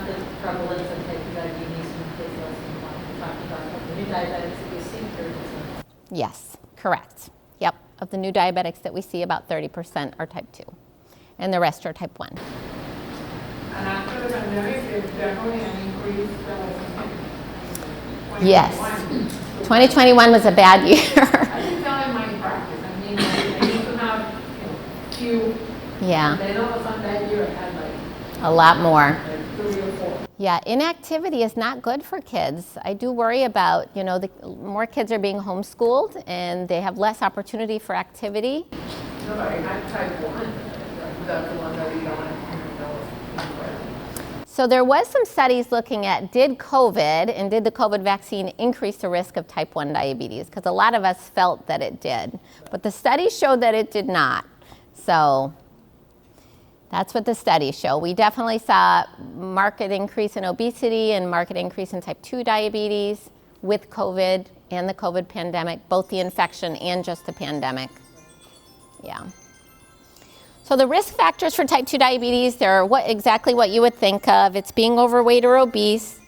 the prevalence of type 2 diabetes in kids less than 1. We're talking about the new diabetics that we see, 30%. yes, correct. Yep. Of the new diabetics that we see, about 30% are type 2, and the rest are type 1. And after the pandemic, there's definitely an increase in Yes. 2021. 2021 was a bad year. I didn't tell in my practice. I mean, I used to have, few. Yeah, Then all of a sudden that year I had a lot more. 3 or 4. Yeah, inactivity is not good for kids. I do worry about, the more kids are being homeschooled and they have less opportunity for activity. No, but I had type 1. That's the one that we don't know. So there was some studies looking at did COVID and did the COVID vaccine increase the risk of type 1 diabetes? Because a lot of us felt that it did, but the studies showed that it did not. So that's what the studies show. We definitely saw marked increase in obesity and marked increase in type 2 diabetes with COVID and the COVID pandemic, both the infection and just the pandemic. Yeah. So the risk factors for type 2 diabetes, they're exactly what you would think of. It's being overweight or obese,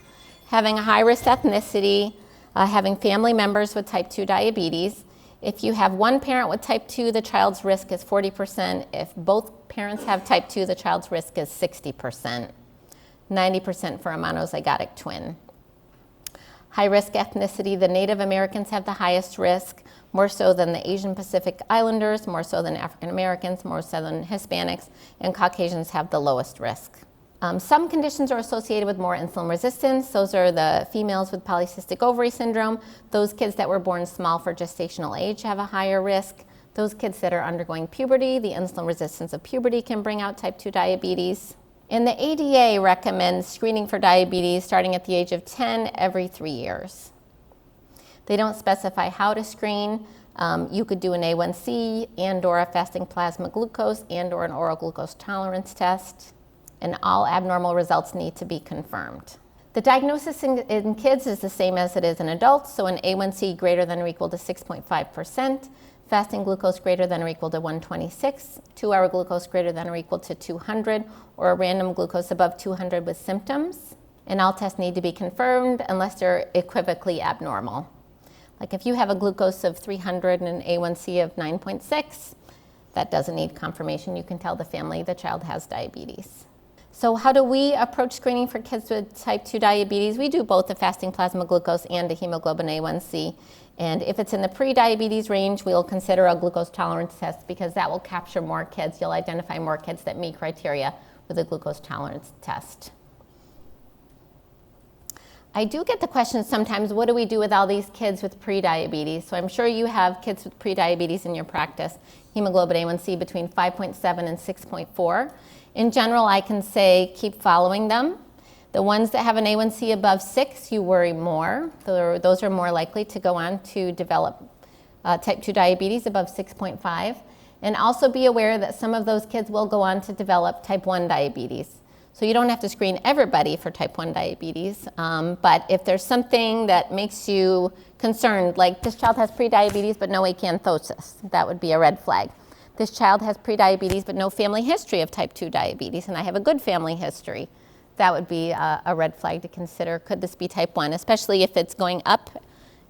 having a high-risk ethnicity, having family members with type 2 diabetes. If you have one parent with type 2, the child's risk is 40%. If both parents have type 2, the child's risk is 60%, 90% for a monozygotic twin. High-risk ethnicity, the Native Americans have the highest risk, more so than the Asian Pacific Islanders, more so than African Americans, more so than Hispanics, and Caucasians have the lowest risk. Some conditions are associated with more insulin resistance. Those are the females with polycystic ovary syndrome. Those kids that were born small for gestational age have a higher risk. Those kids that are undergoing puberty, the insulin resistance of puberty can bring out type 2 diabetes. And the ADA recommends screening for diabetes starting at the age of 10 every 3 years. They don't specify how to screen. You could do an A1C and or a fasting plasma glucose and or an oral glucose tolerance test, and all abnormal results need to be confirmed. The diagnosis in kids is the same as it is in adults, so an A1C greater than or equal to 6.5%, fasting glucose greater than or equal to 126, 2-hour glucose greater than or equal to 200, or a random glucose above 200 with symptoms. And all tests need to be confirmed unless they're equivocally abnormal. Like if you have a glucose of 300 and an A1C of 9.6, that doesn't need confirmation. You can tell the family the child has diabetes. So how do we approach screening for kids with type 2 diabetes? We do both a fasting plasma glucose and a hemoglobin A1C. And if it's in the pre-diabetes range, we'll consider a glucose tolerance test because that will capture more kids. You'll identify more kids that meet criteria with a glucose tolerance test. I do get the question sometimes, what do we do with all these kids with pre-diabetes? So I'm sure you have kids with pre-diabetes in your practice, hemoglobin A1C between 5.7 and 6.4. In general, I can say keep following them. The ones that have an A1C above 6, you worry more. Those are more likely to go on to develop type 2 diabetes above 6.5. And also be aware that some of those kids will go on to develop type 1 diabetes. So you don't have to screen everybody for type 1 diabetes, but if there's something that makes you concerned, like this child has prediabetes but no acanthosis, that would be a red flag. This child has prediabetes but no family history of type 2 diabetes, and I have a good family history, that would be a red flag to consider. Could this be type 1, especially if it's going up,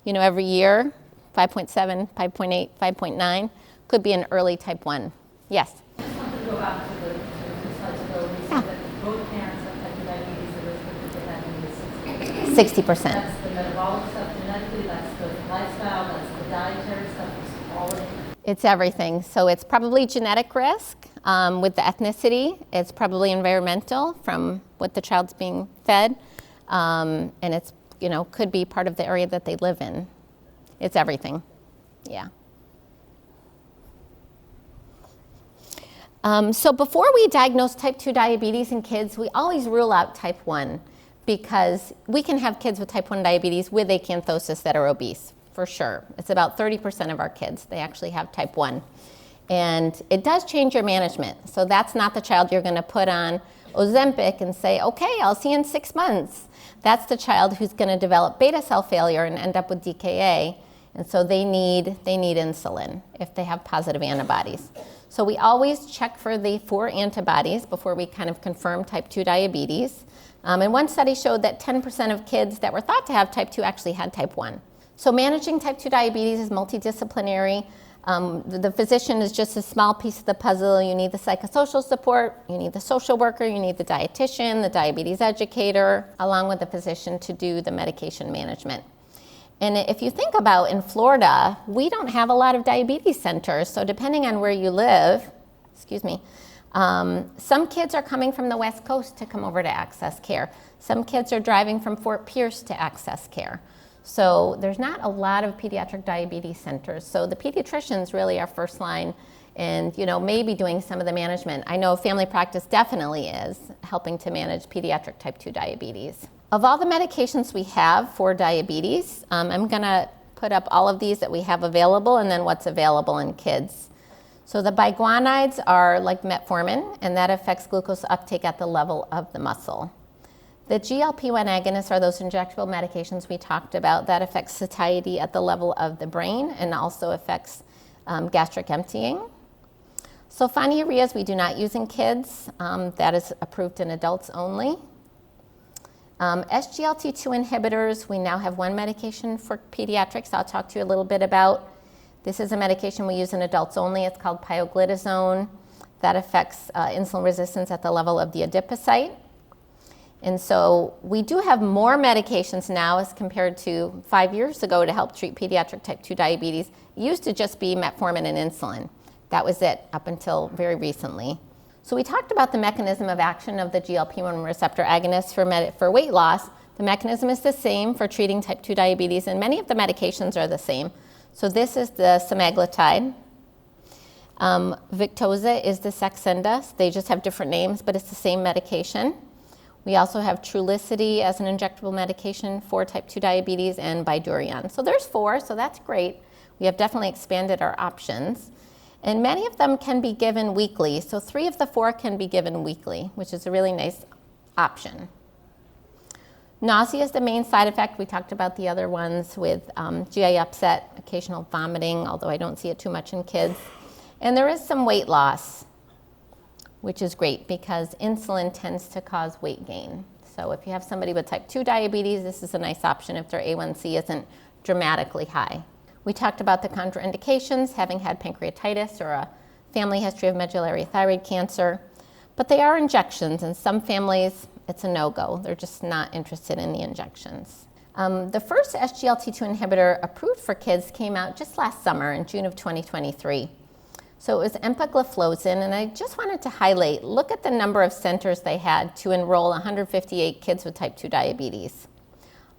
every year, 5.7, 5.8, 5.9, could be an early type 1. Yes? I just wanted to go back to the slides ago where you said that both parents have type 2 diabetes, the risk of developing is 60%. 60%. That's the metabolic stuff genetically, that's the lifestyle, that's the dietary stuff, it's all in. It's everything. So it's probably genetic risk with the ethnicity. It's probably environmental from what the child's being fed. And it's, could be part of the area that they live in. It's everything. Yeah. So before we diagnose type 2 diabetes in kids, we always rule out type 1 because we can have kids with type 1 diabetes with acanthosis that are obese, for sure. It's about 30% of our kids, they actually have type 1. And it does change your management. So that's not the child you're going to put on Ozempic and say, okay, I'll see you in 6 months. That's the child who's going to develop beta cell failure and end up with DKA. And so they need insulin if they have positive antibodies. So we always check for the 4 antibodies before we kind of confirm type 2 diabetes. And one study showed that 10% of kids that were thought to have type 2 actually had type 1. So managing type 2 diabetes is multidisciplinary. The physician is just a small piece of the puzzle. You need the psychosocial support, you need the social worker, you need the dietitian, the diabetes educator, along with the physician to do the medication management. And if you think about in Florida, we don't have a lot of diabetes centers. So depending on where you live, some kids are coming from the West Coast to come over to access care. Some kids are driving from Fort Pierce to access care. So there's not a lot of pediatric diabetes centers. So the pediatricians really are first line and maybe doing some of the management. I know family practice definitely is helping to manage pediatric type 2 diabetes. Of all the medications we have for diabetes, I'm going to put up all of these that we have available and then what's available in kids. So the biguanides are like metformin, and that affects glucose uptake at the level of the muscle. The GLP-1 agonists are those injectable medications we talked about that affects satiety at the level of the brain and also affects gastric emptying. Sulfonylureas we do not use in kids. That is approved in adults only. SGLT2 inhibitors, we now have one medication for pediatrics I'll talk to you a little bit about. This is a medication we use in adults only. It's called pioglitazone. That affects insulin resistance at the level of the adipocyte. And so we do have more medications now as compared to 5 years ago to help treat pediatric type 2 diabetes. It used to just be metformin and insulin. That was it up until very recently. So we talked about the mechanism of action of the GLP-1 receptor agonists for weight loss. The mechanism is the same for treating type 2 diabetes, and many of the medications are the same. So this is the semaglutide. Victoza is the Saxenda. They just have different names, but it's the same medication. We also have Trulicity as an injectable medication for type 2 diabetes, and Bydureon. So there's 4, so that's great. We have definitely expanded our options. And many of them can be given weekly. So 3 of the 4 can be given weekly, which is a really nice option. Nausea is the main side effect. We talked about the other ones with GI upset, occasional vomiting, although I don't see it too much in kids. And there is some weight loss, which is great because insulin tends to cause weight gain. So if you have somebody with type 2 diabetes, this is a nice option if their A1C isn't dramatically high. We talked about the contraindications, having had pancreatitis or a family history of medullary thyroid cancer. But they are injections. In some families, it's a no-go. They're just not interested in the injections. The first SGLT2 inhibitor approved for kids came out just last summer in June of 2023. So it was empagliflozin, and I just wanted to highlight, look at the number of centers they had to enroll 158 kids with type 2 diabetes.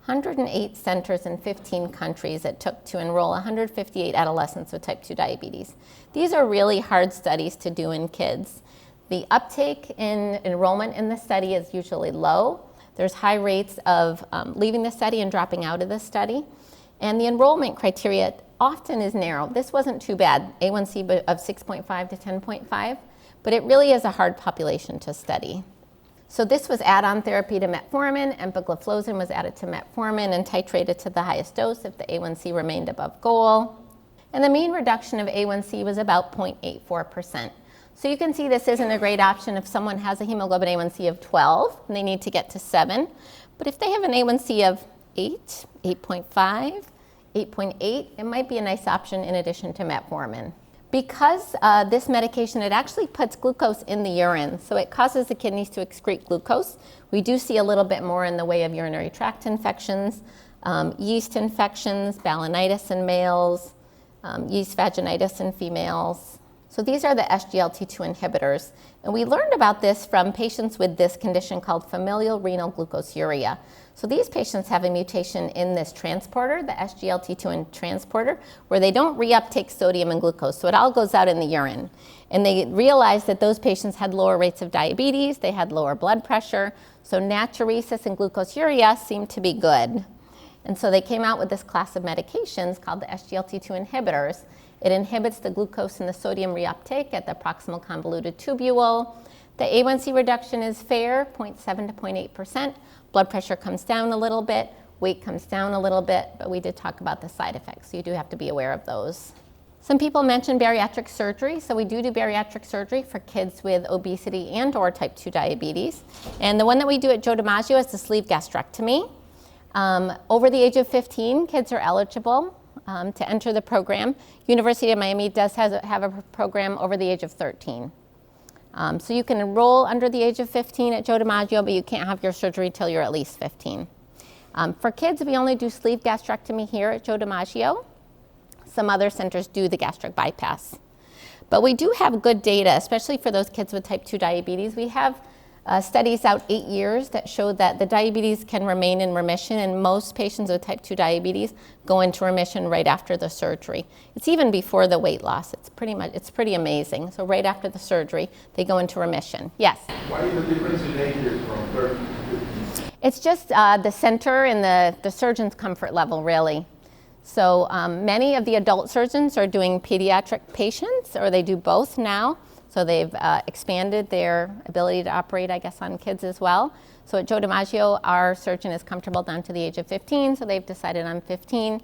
108 centers in 15 countries it took to enroll 158 adolescents with type 2 diabetes. These are really hard studies to do in kids. The uptake in enrollment in the study is usually low. There's high rates of leaving the study and dropping out of the study. And the enrollment criteria often is narrow. This wasn't too bad, A1C of 6.5 to 10.5, but it really is a hard population to study. So this was add-on therapy to metformin. Empagliflozin was added to metformin and titrated to the highest dose if the A1C remained above goal. And the mean reduction of A1C was about 0.84%. So you can see this isn't a great option if someone has a hemoglobin A1C of 12 and they need to get to 7. But if they have an A1C of 8, 8.5, 8.8, it might be a nice option in addition to metformin. Because this medication, it actually puts glucose in the urine, so it causes the kidneys to excrete glucose. We do see a little bit more in the way of urinary tract infections, yeast infections, balanitis in males, yeast vaginitis in females. So these are the SGLT2 inhibitors. And we learned about this from patients with this condition called familial renal glucosuria. So these patients have a mutation in this transporter, the SGLT2 transporter, where they don't reuptake sodium and glucose. So it all goes out in the urine. And they realized that those patients had lower rates of diabetes, they had lower blood pressure. So natriuresis and glucosuria seemed to be good. And so they came out with this class of medications called the SGLT2 inhibitors. It inhibits the glucose and the sodium reuptake at the proximal convoluted tubule. The A1C reduction is fair, 0.7 to 0.8%. Blood pressure comes down a little bit, weight comes down a little bit, but we did talk about the side effects, so you do have to be aware of those. Some people mentioned bariatric surgery, so we do bariatric surgery for kids with obesity and or type 2 diabetes. And the one that we do at Joe DiMaggio is the sleeve gastrectomy. Over the age of 15, kids are eligible to enter the program. University of Miami does have a program over the age of 13. So you can enroll under the age of 15 at Joe DiMaggio, but you can't have your surgery till you're at least 15. For kids, we only do sleeve gastrectomy here at Joe DiMaggio. Some other centers do the gastric bypass. But we do have good data, especially for those kids with type 2 diabetes. We have studies out 8 years that showed that the diabetes can remain in remission, and most patients with type 2 diabetes go into remission right after the surgery. It's even before the weight loss. It's pretty amazing. So right after the surgery, they go into remission. Yes? What is the difference in ages from 30 to 50? It's just the center and the surgeon's comfort level, really. So many of the adult surgeons are doing pediatric patients, or they do both now. So they've expanded their ability to operate, I guess, on kids as well. So at Joe DiMaggio, our surgeon is comfortable down to the age of 15, so they've decided on 15.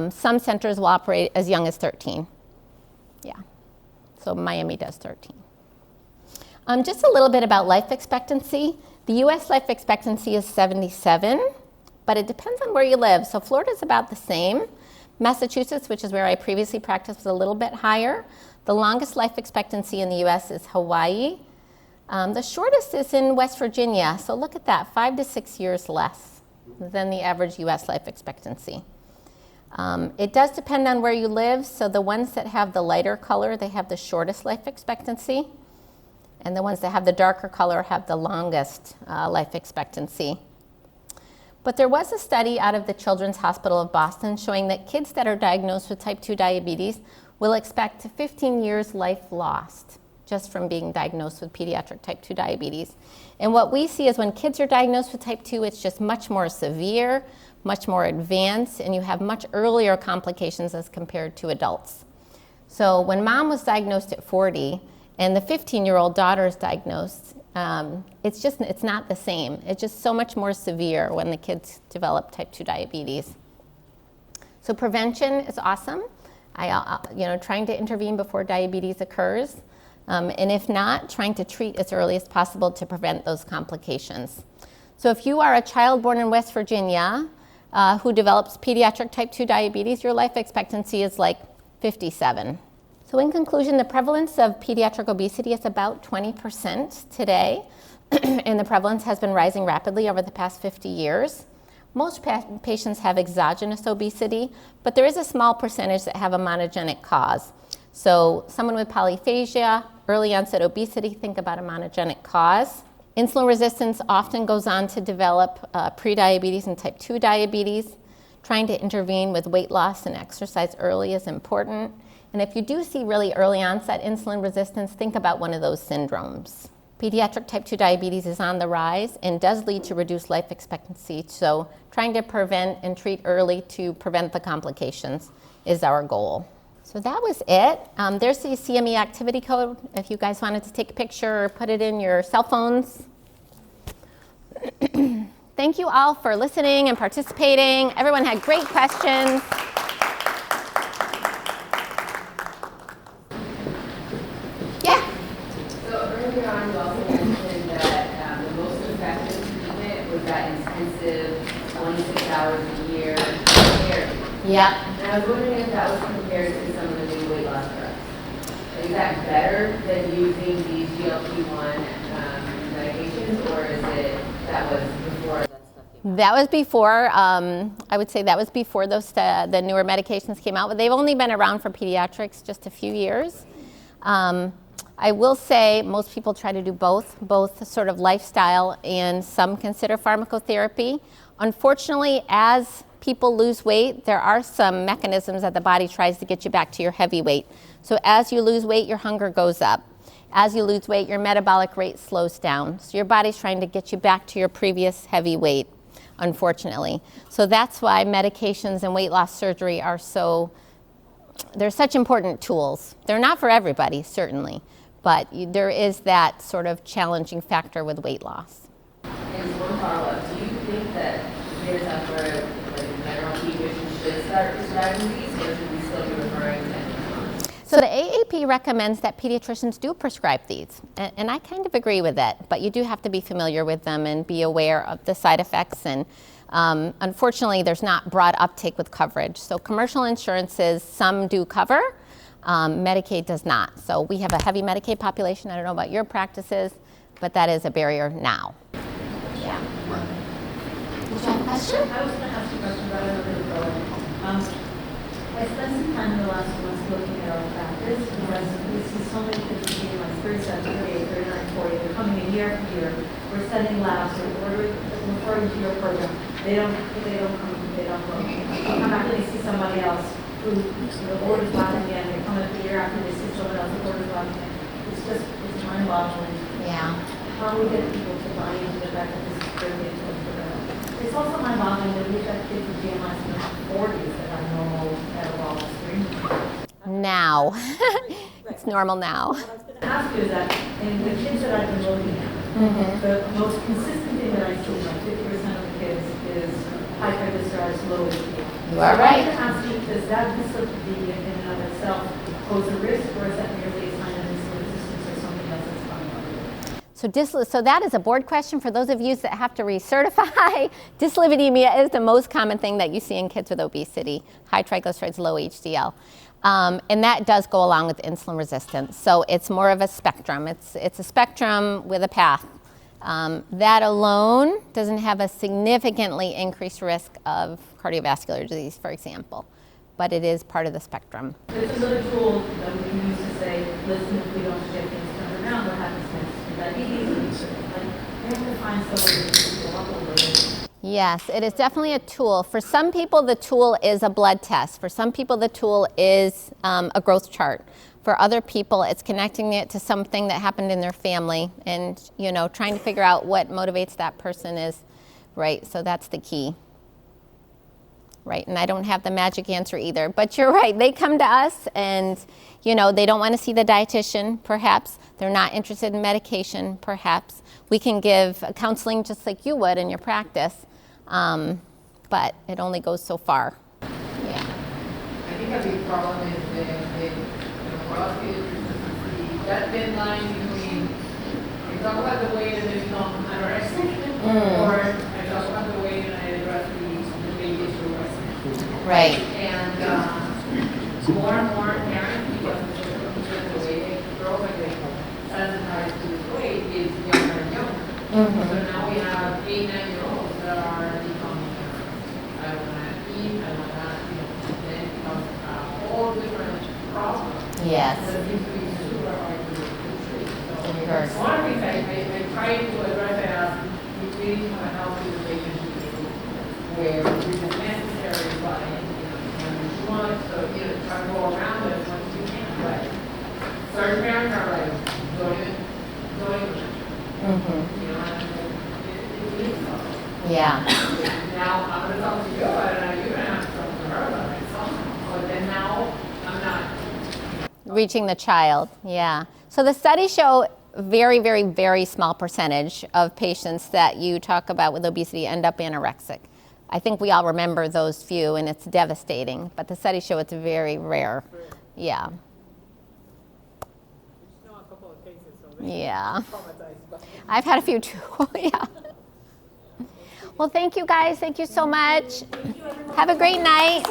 Some centers will operate as young as 13. Yeah, so Miami does 13. Just a little bit about life expectancy. The US life expectancy is 77, but it depends on where you live. So Florida's about the same. Massachusetts, which is where I previously practiced, was a little bit higher. The longest life expectancy in the US is Hawaii. The shortest is in West Virginia. So look at that, 5 to 6 years less than the average US life expectancy. It does depend on where you live. So the ones that have the lighter color, they have the shortest life expectancy. And the ones that have the darker color have the longest life expectancy. But there was a study out of the Children's Hospital of Boston showing that kids that are diagnosed with type 2 diabetes will expect 15 years life lost just from being diagnosed with pediatric type 2 diabetes. And what we see is when kids are diagnosed with type 2, it's just much more severe, much more advanced, and you have much earlier complications as compared to adults. So when mom was diagnosed at 40 and the 15-year-old daughter is diagnosed, it's not the same. It's just so much more severe when the kids develop type 2 diabetes. So prevention is awesome. Trying to intervene before diabetes occurs, and if not, trying to treat as early as possible to prevent those complications. So if you are a child born in West Virginia who develops pediatric type 2 diabetes, your life expectancy is like 57. So in conclusion, the prevalence of pediatric obesity is about 20% today, and the prevalence has been rising rapidly over the past 50 years. Most patients have exogenous obesity, but there is a small percentage that have a monogenic cause. So someone with polyphagia, early onset obesity, think about a monogenic cause. Insulin resistance often goes on to develop prediabetes and type 2 diabetes. Trying to intervene with weight loss and exercise early is important. And if you do see really early onset insulin resistance, think about one of those syndromes. Pediatric type 2 diabetes is on the rise and does lead to reduced life expectancy. So trying to prevent and treat early to prevent the complications is our goal. So that was it. There's the CME activity code if you guys wanted to take a picture or put it in your cell phones. Thank you all for listening and participating. Everyone had great questions. Earlier on, you also mentioned that the most effective treatment was that intensive 26 hours a year therapy. Yeah. And I was wondering if that was compared to some of the new weight loss drugs. Is that better than using these GLP-1 medications, or is it that was before that stuff came out? That was before, I would say that was before those the newer medications came out, but they've only been around for pediatrics just a few years. I will say most people try to do both sort of lifestyle, and some consider pharmacotherapy. Unfortunately, as people lose weight, there are some mechanisms that the body tries to get you back to your heavy weight. So as you lose weight, your hunger goes up. As you lose weight, your metabolic rate slows down. So your body's trying to get you back to your previous heavy weight, unfortunately. So that's why medications and weight loss surgery are they're such important tools. They're not for everybody, certainly, but there is that sort of challenging factor with weight loss. And one follow-up, do you think that years after general pediatricians should start prescribing these, or should we still be referring to anyone? So the AAP recommends that pediatricians do prescribe these, and I kind of agree with that, but you do have to be familiar with them and be aware of the side effects, and unfortunately there's not broad uptake with coverage. So commercial insurances, some do cover, Medicaid does not. So we have a heavy Medicaid population. I don't know about your practices, but that is a barrier now. Yeah. Did you have a question? I was going to ask you a question about it a little bit ago. I spent some time in the last months looking at our practice because we see so many kids being like 37, 38, 39, for you, they're coming in year after year, we're sending labs, we're referring to your program, they don't come, they don't go. Come back and they see somebody else who, the board is laughing again, they come up the year after they see someone else, the board is laughing again. It's mind-boggling. Yeah. How we get people to buy into the fact that this is very important for them. It's also mind-boggling that we've got kids with BMIs in their 40s that have normal metabolic screening. Now. It's normal now. What I was going to ask you is that in the kids that I've been looking at, the most consistent thing that I see, like 50% of the kids, is high triglycerides, low HDL. You are right. I was going to ask you, does that dyslipidemia in and of itself pose a risk, or is that merely a sign of insulin resistance or something else that's coming up? So that is a board question for those of you that have to recertify. Dyslipidemia is the most common thing that you see in kids with obesity, high triglycerides, low HDL. And that does go along with insulin resistance. So it's more of a spectrum. It's a spectrum with a path. That alone doesn't have a significantly increased risk of cardiovascular disease, for example, but it is part of the spectrum. It's another tool that we can use to say, listen, if we don't get things turned around, what happens next? Diabetes, like, we have to find somebody to go up a little bit. Yes, it is definitely a tool. For some people, the tool is a blood test. For some people, the tool is a growth chart. For other people, it's connecting it to something that happened in their family and, you know, trying to figure out what motivates that person is, right? So that's the key. Right, and I don't have the magic answer either, but you're right. They come to us and, you know, they don't want to see the dietitian, perhaps. They're not interested in medication, perhaps. We can give counseling just like you would in your practice, but it only goes so far. Yeah. I think a big problem is for us is that thin line between, we talk about the weight and then become anorexic, or I talk about the weight and I address the baby issue. Right. And more and more parents, because the way they grow and they sensitize to this weight is younger and younger. So now we have 8, 9-year-olds that are becoming parents. I don't want to eat, I don't want to, then it becomes a whole different problem. Yes. That seems to be super hard to treat. So Reverse. one of the things I try to address it as we really want to help the relationship where it is necessary, but you want to, you know, try to go around it as much as you can. But certain parents are like, don't even. You know, it needs something. Yeah. Now I'm going to talk to you about it, and you're going to have to talk to her about it somehow. But then now I'm not. Reaching the child, yeah. So the studies show very, very, very small percentage of patients that you talk about with obesity end up anorexic. I think we all remember those few, and it's devastating, but the studies show it's very rare. Yeah. Yeah. I've had a few too, yeah. Well, thank you guys. Thank you so much. Have a great night.